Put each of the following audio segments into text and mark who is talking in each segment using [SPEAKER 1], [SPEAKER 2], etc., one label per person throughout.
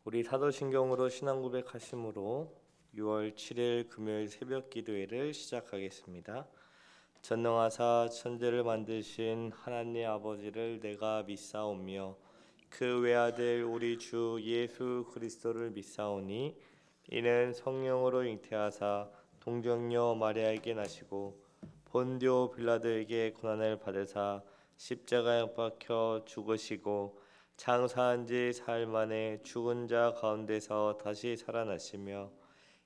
[SPEAKER 1] 우리 사도신경으로 신앙 고백하심으로 6월 7일 금요일 새벽 기도회를 시작하겠습니다. 전능하사 천지를 만드신 하나님 아버지를 내가 믿사오며 그 외아들 우리 주 예수 그리스도를 믿사오니 이는 성령으로 잉태하사 동정녀 마리아에게 나시고 본디오 빌라도에게 고난을 받으사 십자가에 못 박혀 죽으시고 장사한 지 사흘 만에 죽은 자 가운데서 다시 살아나시며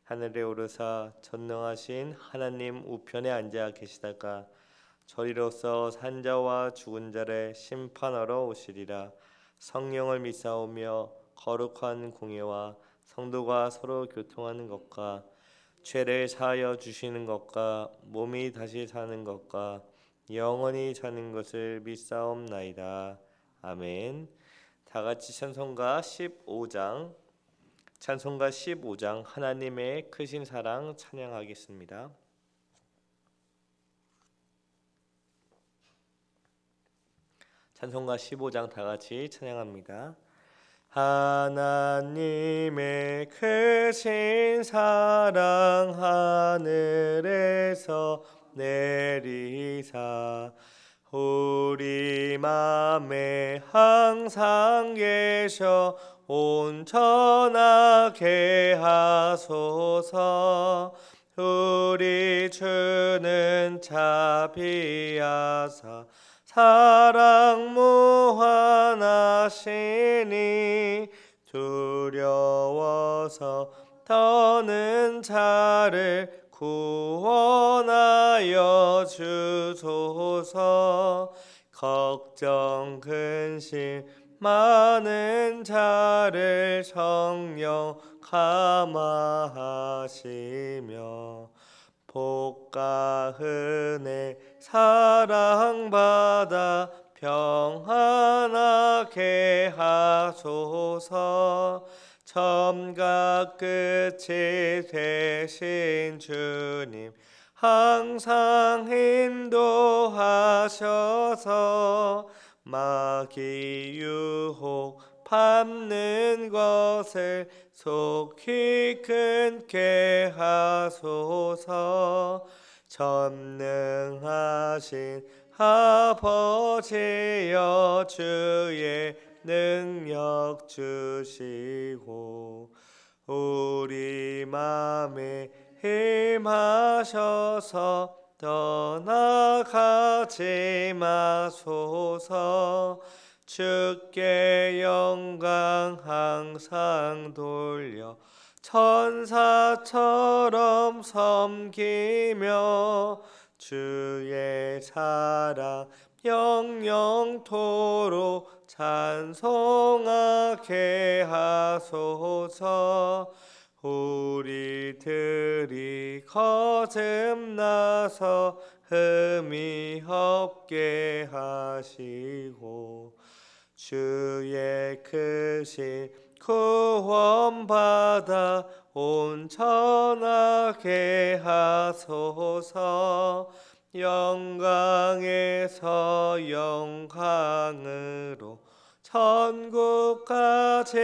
[SPEAKER 1] 하늘에 오르사 전능하신 하나님 우편에 앉아 계시다가 저리로서 산 자와 죽은 자를 심판하러 오시리라. 성령을 믿사오며 거룩한 공예와 성도가 서로 교통하는 것과 죄를 사하여 주시는 것과 몸이 다시 사는 것과 영원히 사는 것을 믿사옵나이다. 아멘. 다 같이 찬송가 15장 하나님의 크신 사랑 찬양하겠습니다. 찬송가 15장 다 같이 찬양합니다. 하나님의 크신 사랑 하늘에서 내리사 우리 맘에 항상 계셔 온전하게 하소서. 우리 주는 자비하사 사랑 무한하시니 두려워서 떠는 자를 구원하여 주소서. 걱정 근심 많은 자를 성령 감화하시며 복과 은혜 사랑받아 평안하게 하소서. 처음과 끝이 되신 주님 항상 인도하셔서 마귀 유혹 밟는 것을 속히 끊게 하소서. 전능하신 아버지여 주의 능력 주시고 우리 맘에 힘하셔서 떠나가지 마소서. 주께 영광 항상 돌려 천사처럼 섬기며 주의 사랑 영영토록 찬송하게 하소서. 우리들이 거듭나서 흠이 없게 하시고 주의 크신 구원받아 온전하게 하소서. 영광에서 영광으로 천국까지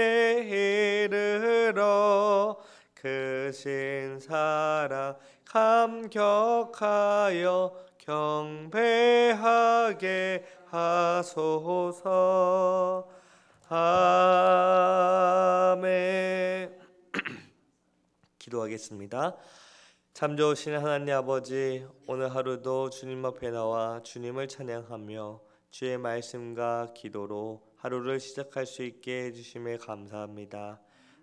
[SPEAKER 1] 이르러 크신 사랑 감격하여 경배하게 하소서. 아멘. 기도하겠습니다. 참 좋으신 하나님 아버지, 오늘 하루도 주님 앞에 나와 주님을 찬양하며 주의 말씀과 기도로 하루를 시작할 수 있게 해주심에 감사합니다.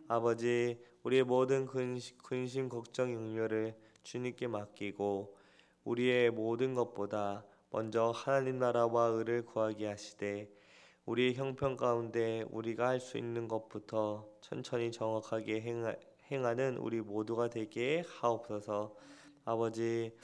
[SPEAKER 1] 아버지, 우리의 모든 근심 걱정 염려를 주님께 맡기고 우리의 모든 것보다 먼저 하나님 나라와 의를 구하게 하시되 우리의 형편 가운데 우리가 할 수 있는 것부터 천천히 정확하게 행하는 우리 모두가 되게 하옵소서. 아버지,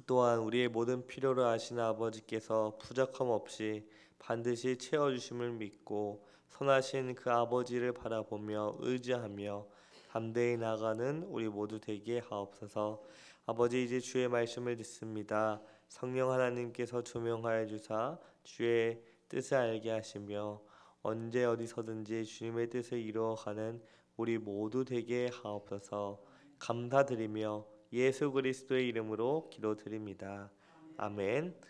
[SPEAKER 1] 또한 우리의 모든 필요를 아시는 아버지께서 부족함 없이 반드시 채워주심을 믿고 선하신 그 아버지를 바라보며 의지하며 담대히 나가는 우리 모두 되게 하옵소서. 아버지, 이제 주의 말씀을 듣습니다. 성령 하나님께서 조명하여 주사 주의 뜻을 알게 하시며 언제 어디서든지 주님의 뜻을 이루어가는 우리 모두 되게 하옵소서. 감사드리며 예수 그리스도의 이름으로 기도드립니다. 아멘.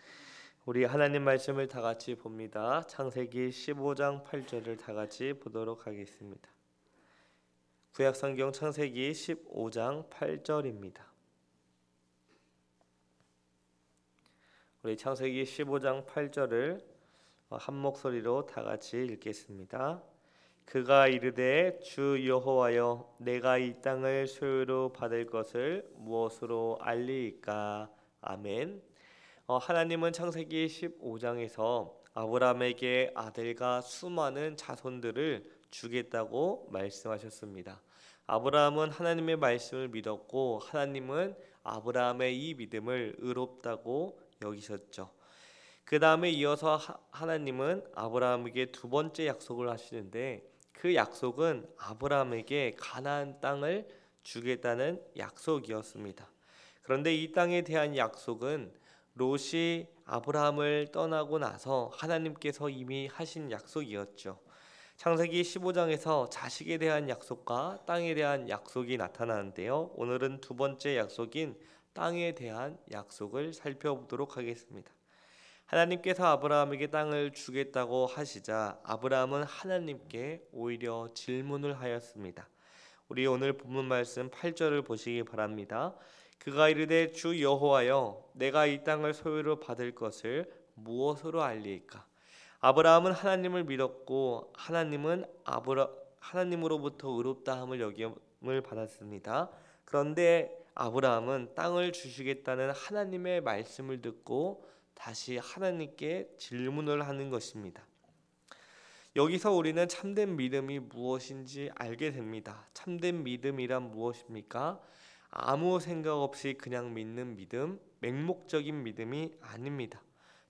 [SPEAKER 1] 우리 하나님 말씀을 다 같이 봅니다. 창세기 15장 8절을 다 같이 보도록 하겠습니다. 구약성경 창세기 15장 8절입니다. 우리 창세기 15장 8절을 한 목소리로 다 같이 읽겠습니다. 그가 이르되 주 여호와여 내가 이 땅을 소유로 받을 것을 무엇으로 알리이까. 아멘. 하나님은 창세기 15장에서 아브라함에게 아들과 수많은 자손들을 주겠다고 말씀하셨습니다. 아브라함은 하나님의 말씀을 믿었고 하나님은 아브라함의 이 믿음을 의롭다고 여기셨죠. 그 다음에 이어서 하나님은 아브라함에게 두 번째 약속을 하시는데 그 약속은 아브라함에게 가나안 땅을 주겠다는 약속이었습니다. 그런데 이 땅에 대한 약속은 롯이 아브라함을 떠나고 나서 하나님께서 이미 하신 약속이었죠. 창세기 15장에서 자식에 대한 약속과 땅에 대한 약속이 나타나는데요. 오늘은 두 번째 약속인 땅에 대한 약속을 살펴보도록 하겠습니다. 하나님께서 아브라함에게 땅을 주겠다고 하시자 아브라함은 하나님께 오히려 질문을 하였습니다. 우리 오늘 본문 말씀 8절을 보시기 바랍니다. 그가 이르되 주 여호와여 내가 이 땅을 소유로 받을 것을 무엇으로 알리이까. 아브라함은 하나님을 믿었고 하나님은 하나님으로부터 의롭다함을 여김을 받았습니다. 그런데 아브라함은 땅을 주시겠다는 하나님의 말씀을 듣고 다시 하나님께 질문을 하는 것입니다. 여기서 우리는 참된 믿음이 무엇인지 알게 됩니다. 참된 믿음이란 무엇입니까? 아무 생각 없이 그냥 믿는 믿음, 맹목적인 믿음이 아닙니다.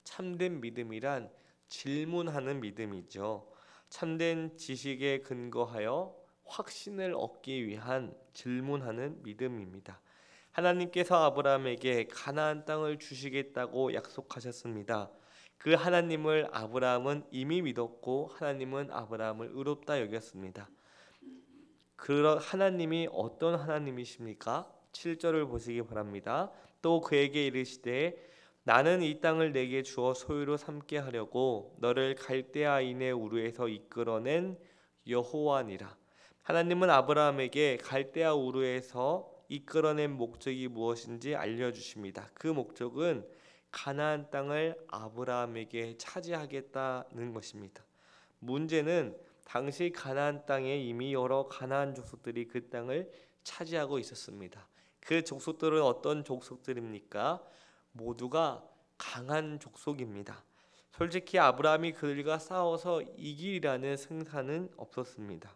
[SPEAKER 1] 참된 믿음이란 질문하는 믿음이죠. 참된 지식에 근거하여 확신을 얻기 위한 질문하는 믿음입니다. 하나님께서 아브라함에게 가나안 땅을 주시겠다고 약속하셨습니다. 그 하나님을 아브라함은 이미 믿었고 하나님은 아브라함을 의롭다 여겼습니다. 그 하나님이 어떤 하나님이십니까? 7절을 보시기 바랍니다. 또 그에게 이르시되 나는 이 땅을 내게 주어 소유로 삼게 하려고 너를 갈대아인의 우르에서 이끌어낸 여호와니라. 하나님은 아브라함에게 갈대아 우르에서 이끌어낸 목적이 무엇인지 알려주십니다. 그 목적은 가나안 땅을 아브라함에게 차지하겠다는 것입니다. 문제는 당시 가나안 땅에 이미 여러 가나안 족속들이 그 땅을 차지하고 있었습니다. 그 족속들은 어떤 족속들입니까? 모두가 강한 족속입니다. 솔직히 아브라함이 그들과 싸워서 이기라는 생사는 없었습니다.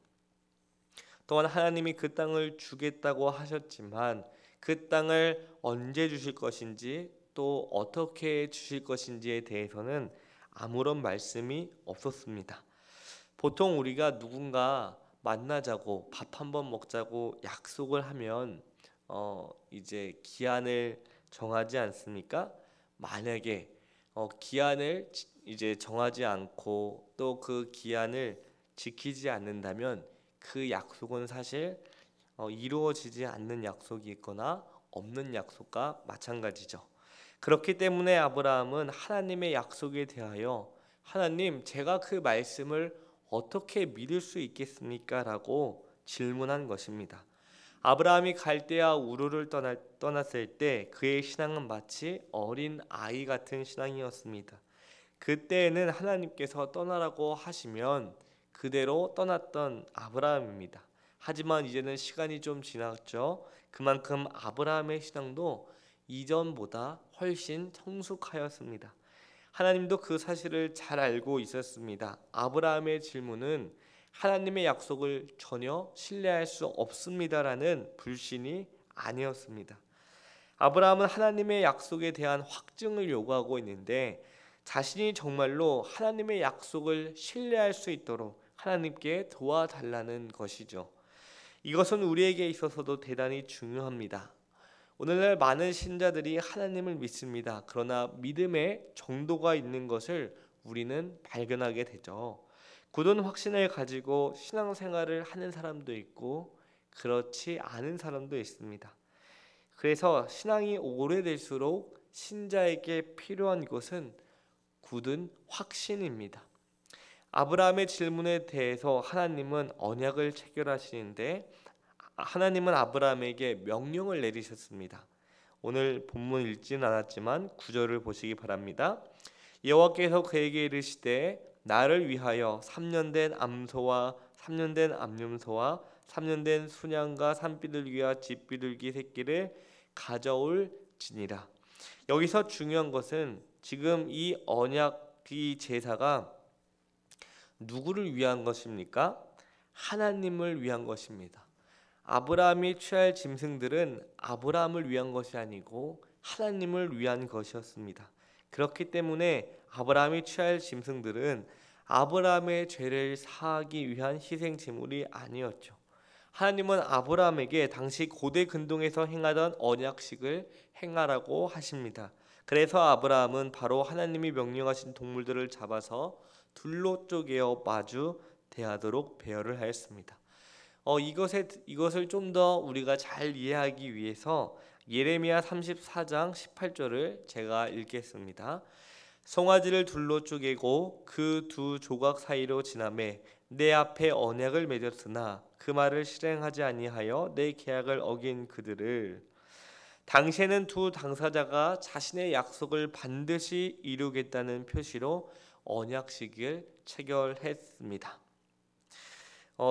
[SPEAKER 1] 또한 하나님이 그 땅을 주겠다고 하셨지만 그 땅을 언제 주실 것인지 또 어떻게 주실 것인지에 대해서는 아무런 말씀이 없었습니다. 보통 우리가 누군가 만나자고 밥 한번 먹자고 약속을 하면 이제 기한을 정하지 않습니까? 만약에 기한을 이제 정하지 않고 또 그 기한을 지키지 않는다면 그 약속은 사실 이루어지지 않는 약속이 있거나 없는 약속과 마찬가지죠. 그렇기 때문에 아브라함은 하나님의 약속에 대하여 하나님 제가 그 말씀을 어떻게 믿을 수 있겠습니까? 라고 질문한 것입니다. 아브라함이 갈대아 우르를 떠났을 때 그의 신앙은 마치 어린 아이 같은 신앙이었습니다. 그때에는 하나님께서 떠나라고 하시면 그대로 떠났던 아브라함입니다. 하지만 이제는 시간이 좀 지났죠. 그만큼 아브라함의 신앙도 이전보다 훨씬 성숙하였습니다. 하나님도 그 사실을 잘 알고 있었습니다. 아브라함의 질문은 하나님의 약속을 전혀 신뢰할 수 없습니다라는 불신이 아니었습니다. 아브라함은 하나님의 약속에 대한 확증을 요구하고 있는데 자신이 정말로 하나님의 약속을 신뢰할 수 있도록 하나님께 도와달라는 것이죠. 이것은 우리에게 있어서도 대단히 중요합니다. 오늘날 많은 신자들이 하나님을 믿습니다. 그러나 믿음의 정도가 있는 것을 우리는 발견하게 되죠. 굳은 확신을 가지고 신앙생활을 하는 사람도 있고 그렇지 않은 사람도 있습니다. 그래서 신앙이 오래될수록 신자에게 필요한 것은 굳은 확신입니다. 아브라함의 질문에 대해서 하나님은 언약을 체결하시는데 하나님은 아브라함에게 명령을 내리셨습니다. 오늘 본문 읽지는 않았지만 9절을 보시기 바랍니다. 여호와께서 그에게 이르시되 나를 위하여 3년 된 암소와 3년 된 암염소와 3년 된 순양과 산비둘기와 집비둘기 새끼를 가져올지니라. 여기서 중요한 것은 지금 이 언약, 이 제사가 누구를 위한 것입니까? 하나님을 위한 것입니다. 아브라함이 취할 짐승들은 아브라함을 위한 것이 아니고 하나님을 위한 것이었습니다. 그렇기 때문에 아브라함이 취할 짐승들은 아브라함의 죄를 사하기 위한 희생 제물이 아니었죠. 하나님은 아브라함에게 당시 고대 근동에서 행하던 언약식을 행하라고 하십니다. 그래서 아브라함은 바로 하나님이 명령하신 동물들을 잡아서 둘로 쪼개어 마주 대하도록 배열을 하였습니다. 이것을 좀 더 우리가 잘 이해하기 위해서 예레미야 34장 18절을 제가 읽겠습니다. 송아지를 둘로 쪼개고 그 두 조각 사이로 지나매 내 앞에 언약을 맺었으나 그 말을 실행하지 아니하여 내 계약을 어긴 그들을. 당시에는 두 당사자가 자신의 약속을 반드시 이루겠다는 표시로 언약식을 체결했습니다.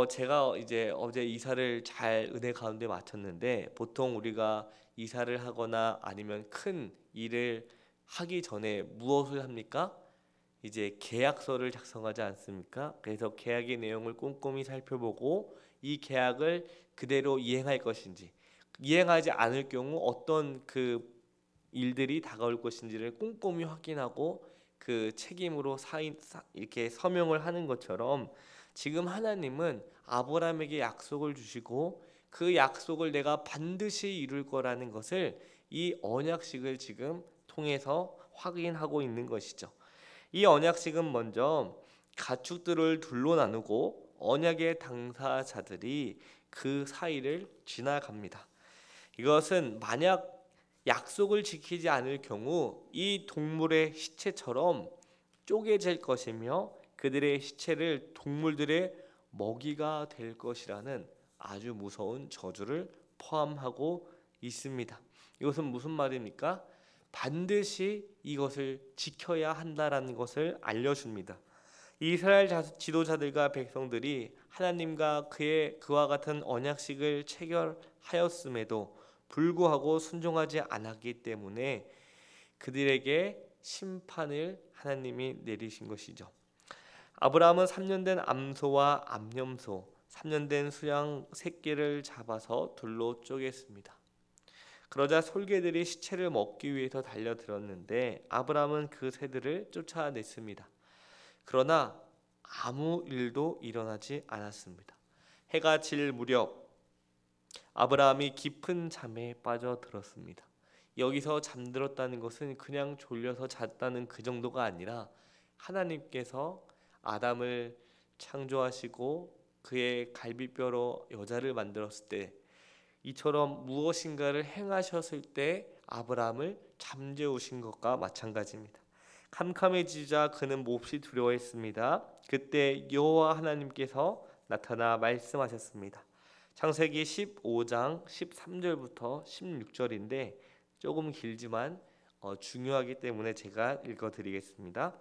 [SPEAKER 1] 제가 이제 어제 이사를 잘 은혜 가운데 마쳤는데 보통 우리가 이사를 하거나 아니면 큰 일을 하기 전에 무엇을 합니까? 이제 계약서를 작성하지 않습니까? 그래서 계약의 내용을 꼼꼼히 살펴보고 이 계약을 그대로 이행할 것인지, 이행하지 않을 경우 어떤 그 일들이 다가올 것인지를 꼼꼼히 확인하고 그 책임으로 이렇게 서명을 하는 것처럼 지금 하나님은 아브라함에게 약속을 주시고 그 약속을 내가 반드시 이룰 거라는 것을 이 언약식을 지금 통해서 확인하고 있는 것이죠. 이 언약식은 먼저 가축들을 둘로 나누고 언약의 당사자들이 그 사이를 지나갑니다. 이것은 만약 약속을 지키지 않을 경우 이 동물의 시체처럼 쪼개질 것이며 그들의 시체를 동물들의 먹이가 될 것이라는 아주 무서운 저주를 포함하고 있습니다. 이것은 무슨 말입니까? 반드시 이것을 지켜야 한다라는 것을 알려줍니다. 이스라엘 지도자들과 백성들이 하나님과 그와 같은 언약식을 체결하였음에도 불구하고 순종하지 않았기 때문에 그들에게 심판을 하나님이 내리신 것이죠. 아브라함은 3년 된 암소와 암염소, 3년 된 수양 새끼를 잡아서 둘로 쪼갰습니다. 그러자 솔개들이 시체를 먹기 위해서 달려들었는데 아브라함은 그 새들을 쫓아냈습니다. 그러나 아무 일도 일어나지 않았습니다. 해가 질 무렵 아브라함이 깊은 잠에 빠져들었습니다. 여기서 잠들었다는 것은 그냥 졸려서 잤다는 그 정도가 아니라 하나님께서 아담을 창조하시고 그의 갈비뼈로 여자를 만들었을 때 이처럼 무엇인가를 행하셨을 때 아브라함을 잠재우신 것과 마찬가지입니다. 캄캄해지자 그는 몹시 두려워했습니다. 그때 여호와 하나님께서 나타나 말씀하셨습니다. 창세기 15장 13절부터 16절인데 조금 길지만 중요하기 때문에 제가 읽어드리겠습니다.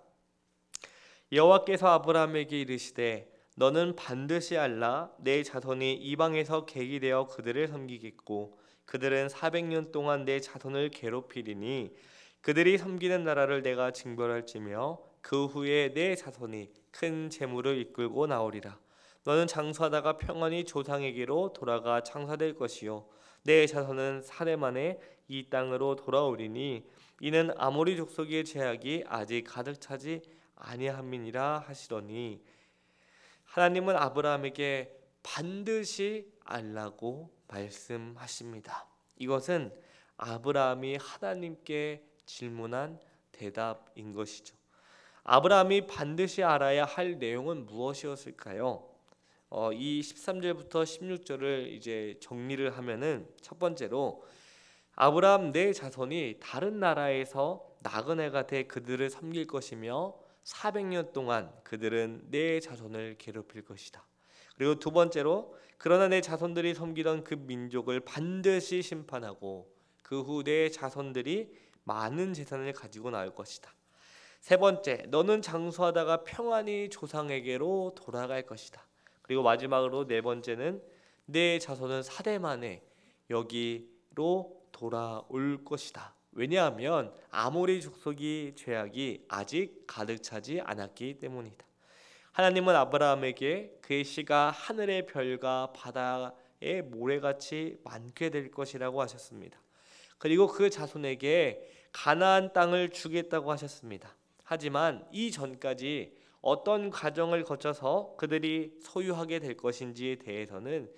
[SPEAKER 1] 여호와께서 아브라함에게 이르시되 너는 반드시 알라 내 자손이 이방에서 객이 되어 그들을 섬기겠고 그들은 400년 동안 내 자손을 괴롭히리니 그들이 섬기는 나라를 내가 징벌할지며 그 후에 내 자손이 큰 재물을 이끌고 나오리라. 너는 장수하다가 평안히 조상에게로 돌아가 창사될 것이요 내 자손은 4대 만에 이 땅으로 돌아오리니 이는 아모리 족속의 죄악이 아직 가득 차지 아니함이니라 하시더니 하나님은 아브라함에게 반드시 알라고 말씀하십니다. 이것은 아브라함이 하나님께 질문한 대답인 것이죠. 아브라함이 반드시 알아야 할 내용은 무엇이었을까요? 이 13절부터 16절을 이제 정리를 하면은 첫 번째로 아브라함 내 자손이 다른 나라에서 나그네가 돼 그들을 섬길 것이며 400년 동안 그들은 내 자손을 괴롭힐 것이다. 그리고 두 번째로 그러나 내 자손들이 섬기던 그 민족을 반드시 심판하고 그 후 내 자손들이 많은 재산을 가지고 나올 것이다. 세 번째, 너는 장수하다가 평안히 조상에게로 돌아갈 것이다. 그리고 마지막으로 네 번째는 내 자손은 4대 만에 여기로 돌아올 것이다. 왜냐하면 아모리 족속이 죄악이 아직 가득 차지 않았기 때문이다. 하나님은 아브라함에게 그의 씨가 하늘의 별과 바다의 모래같이 많게 될 것이라고 하셨습니다. 그리고 그 자손에게 가나안 땅을 주겠다고 하셨습니다. 하지만 이 전까지 어떤 과정을 거쳐서 그들이 소유하게 될 것인지에 대해서는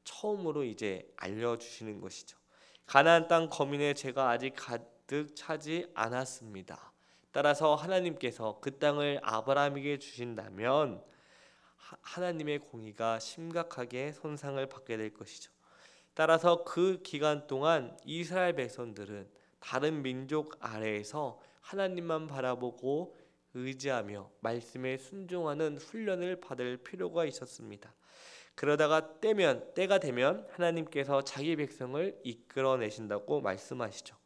[SPEAKER 1] 처음으로 이제 알려주시는 것이죠. 가나안 땅 거민의 죄가 아직 가득 차지 않았습니다. 따라서 하나님께서 그 땅을 아브라함에게 주신다면 하나님의 공의가 심각하게 손상을 받게 될 것이죠. 따라서 그 기간 동안 이스라엘 백성들은 다른 민족 아래에서 하나님만 바라보고 의지하며 말씀에 순종하는 훈련을 받을 필요가 있었습니다. 그러다가 때가 되면 하나님께서 자기 백성을 이끌어내신다고 말씀하시죠.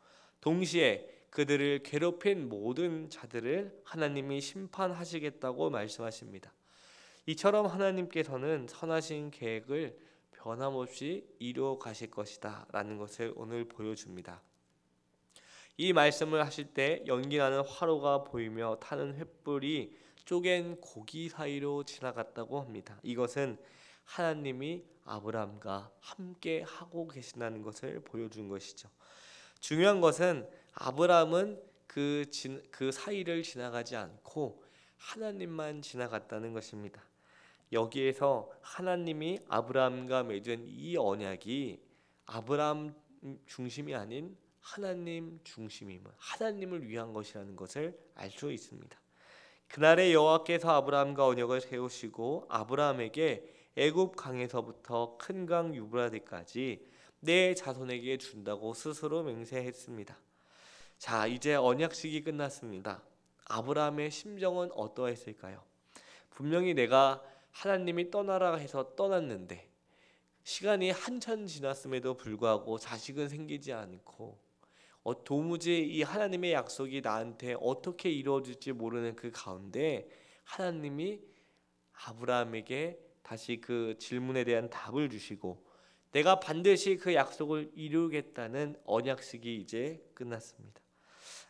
[SPEAKER 1] 동시에 그들을 괴롭힌 모든 자들을 하나님이 심판하시겠다고 말씀하십니다. 이처럼 하나님께서는 선하신 계획을 변함없이 이루어 가실 것이다 라는 것을 오늘 보여줍니다. 이 말씀을 하실 때 연기나는 화로가 보이며 타는 횃불이 쪼갠 고기 사이로 지나갔다고 합니다. 이것은 하나님이 아브라함과 함께 하고 계신다는 것을 보여준 것이죠. 중요한 것은 아브라함은 그 사이를 지나가지 않고 하나님만 지나갔다는 것입니다. 여기에서 하나님이 아브라함과 맺은 이 언약이 아브라함 중심이 아닌 하나님 중심임을, 하나님을 위한 것이라는 것을 알 수 있습니다. 그날에 여호와께서 아브라함과 언약을 세우시고 아브라함에게 애굽 강에서부터 큰 강 유브라데까지 내 자손에게 준다고 스스로 맹세했습니다. 자, 이제 언약식이 끝났습니다. 아브라함의 심정은 어떠했을까요? 분명히 내가 하나님이 떠나라 해서 떠났는데 시간이 한참 지났음에도 불구하고 자식은 생기지 않고 도무지 이 하나님의 약속이 나한테 어떻게 이루어질지 모르는 그 가운데 하나님이 아브라함에게 다시 그 질문에 대한 답을 주시고 내가 반드시 그 약속을 이루겠다는 언약식이 이제 끝났습니다.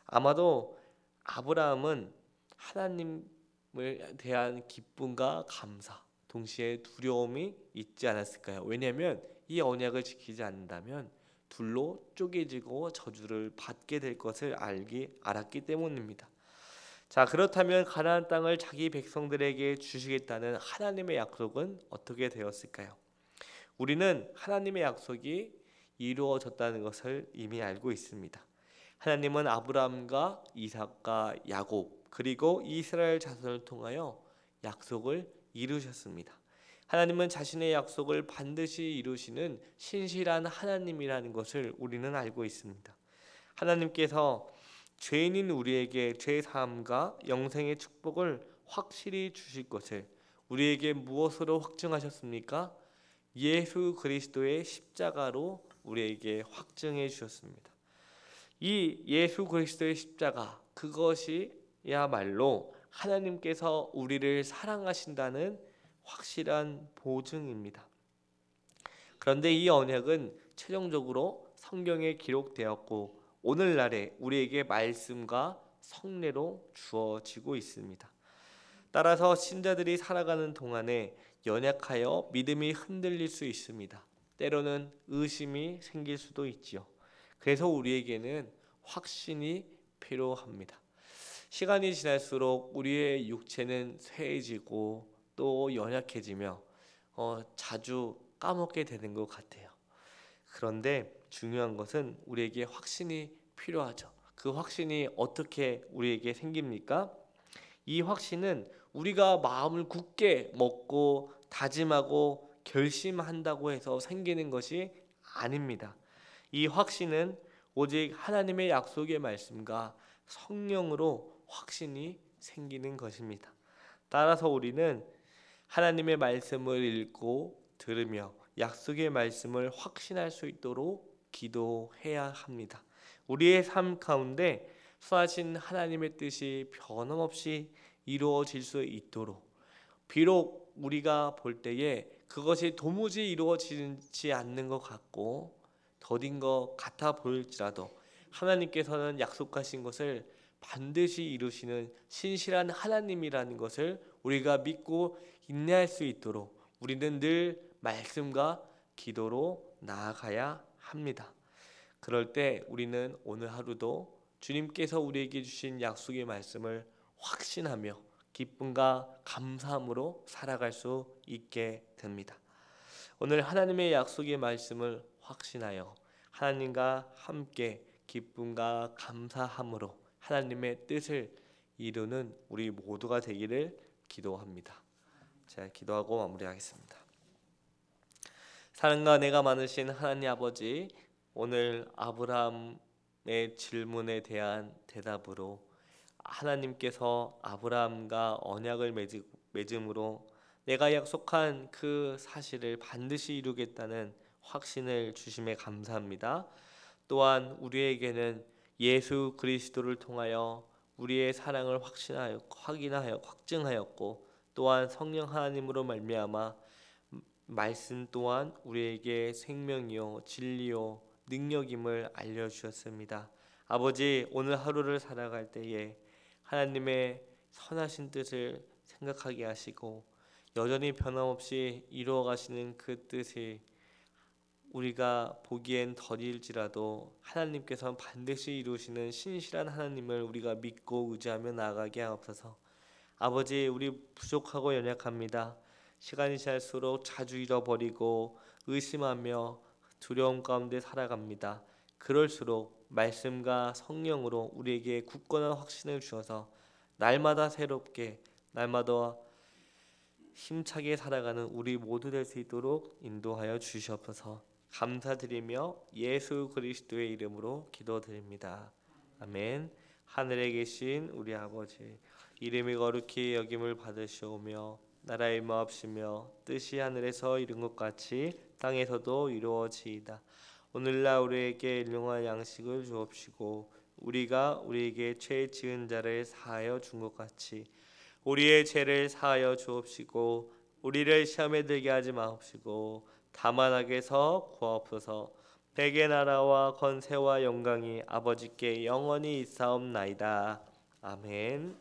[SPEAKER 1] 아마도 아브라함은 하나님을 대한 기쁨과 감사, 동시에 두려움이 있지 않았을까요? 왜냐하면 이 언약을 지키지 않는다면 둘로 쪼개지고 저주를 받게 될 것을 알았기 때문입니다. 자, 그렇다면 가나안 땅을 자기 백성들에게 주시겠다는 하나님의 약속은 어떻게 되었을까요? 우리는 하나님의 약속이 이루어졌다는 것을 이미 알고 있습니다. 하나님은 아브라함과 이삭과 야곱 그리고 이스라엘 자손을 통하여 약속을 이루셨습니다. 하나님은 자신의 약속을 반드시 이루시는 신실한 하나님이라는 것을 우리는 알고 있습니다. 하나님께서 죄인인 우리에게 죄 사함과 영생의 축복을 확실히 주실 것을 우리에게 무엇으로 확증하셨습니까? 예수 그리스도의 십자가로 우리에게 확증해 주셨습니다. 이 예수 그리스도의 십자가, 그것이야말로 하나님께서 우리를 사랑하신다는 확실한 보증입니다. 그런데 이 언약은 최종적으로 성경에 기록되었고 오늘날에 우리에게 말씀과 성례로 주어지고 있습니다. 따라서 신자들이 살아가는 동안에 연약하여 믿음이 흔들릴 수 있습니다. 때로는 의심이 생길 수도 있지요. 그래서 우리에게는 확신이 필요합니다. 시간이 지날수록 우리의 육체는 쇠해지고 또 연약해지며 자주 까먹게 되는 것 같아요. 그런데 중요한 것은 우리에게 확신이 필요하죠. 그 확신이 어떻게 우리에게 생깁니까? 이 확신은 우리가 마음을 굳게 먹고 다짐하고 결심한다고 해서 생기는 것이 아닙니다. 이 확신은 오직 하나님의 약속의 말씀과 성령으로 확신이 생기는 것입니다. 따라서 우리는 하나님의 말씀을 읽고 들으며 약속의 말씀을 확신할 수 있도록 기도해야 합니다. 우리의 삶 가운데 선하신 하나님의 뜻이 변함없이 이루어질 수 있도록, 비록 우리가 볼 때에 그것이 도무지 이루어지지 않는 것 같고 더딘 것 같아 보일지라도 하나님께서는 약속하신 것을 반드시 이루시는 신실한 하나님이라는 것을 우리가 믿고 인내할 수 있도록 우리는 늘 말씀과 기도로 나아가야 합니다. 그럴 때 우리는 오늘 하루도 주님께서 우리에게 주신 약속의 말씀을 확신하며 기쁨과 감사함으로 살아갈 수 있게 됩니다. 오늘 하나님의 약속의 말씀을 확신하여 하나님과 함께 기쁨과 감사함으로 하나님의 뜻을 이루는 우리 모두가 되기를 기도합니다. 제가 기도하고 마무리하겠습니다. 사랑과 은혜가 많으신 하나님 아버지, 오늘 아브라함의 질문에 대한 대답으로 하나님께서 아브라함과 언약을 맺음으로 내가 약속한 그 사실을 반드시 이루겠다는 확신을 주심에 감사합니다. 또한 우리에게는 예수 그리스도를 통하여 우리의 사랑을 확증하였고 또한 성령 하나님으로 말미암아 말씀 또한 우리에게 생명이요 진리요 능력임을 알려주셨습니다. 아버지, 오늘 하루를 살아갈 때에 하나님의 선하신 뜻을 생각하게 하시고 여전히 변함없이 이루어가시는 그 뜻이 우리가 보기엔 더딜지라도 하나님께서는 반드시 이루시는 신실한 하나님을 우리가 믿고 의지하며 나아가게 하옵소서. 아버지, 우리 부족하고 연약합니다. 시간이 지날수록 자주 잃어버리고 의심하며 두려움 가운데 살아갑니다. 그럴수록 말씀과 성령으로 우리에게 굳건한 확신을 주셔서 날마다 새롭게 날마다 힘차게 살아가는 우리 모두 될 수 있도록 인도하여 주시옵소서. 감사드리며 예수 그리스도의 이름으로 기도드립니다. 아멘. 하늘에 계신 우리 아버지, 이름이 거룩히 여김을 받으시오며 나라의 마옵시며 뜻이 하늘에서 이룬 것 같이 땅에서도 이루어지이다. 오늘날 우리에게 일용할 양식을 주옵시고 우리가 우리에게 죄 지은 자를 사하여 준 것 같이 우리의 죄를 사하여 주옵시고 우리를 시험에 들게 하지 마옵시고 다만 악에서 구하옵소서. 백의 나라와 권세와 영광이 아버지께 영원히 있사옵나이다. 아멘.